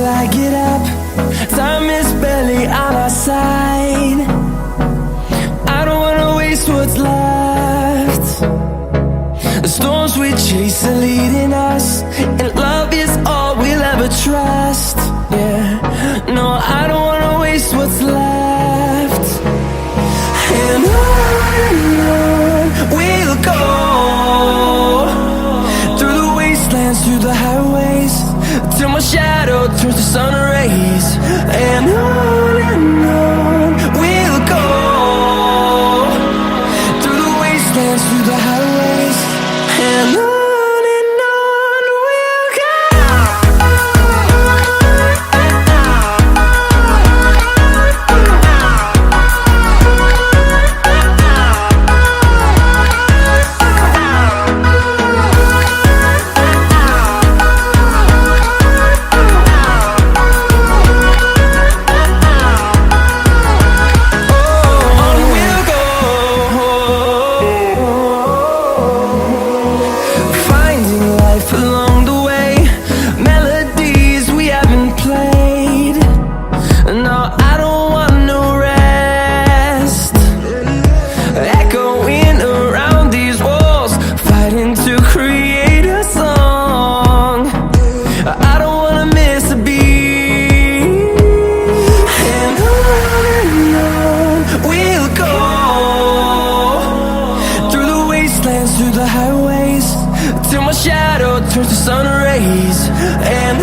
I get up. Time is barely on our side. I don't wanna waste what's left. The storms we chase are leading us, and love is all we'll ever trust. Yeah, no, I don't wanna waste what's left. And on we'll go, through the wastelands, through the highways, till my shadow turns to sun rays. And on we'll go, through the wastelands, through the highways, and on. Through the highways, till my shadow turns to sun rays. And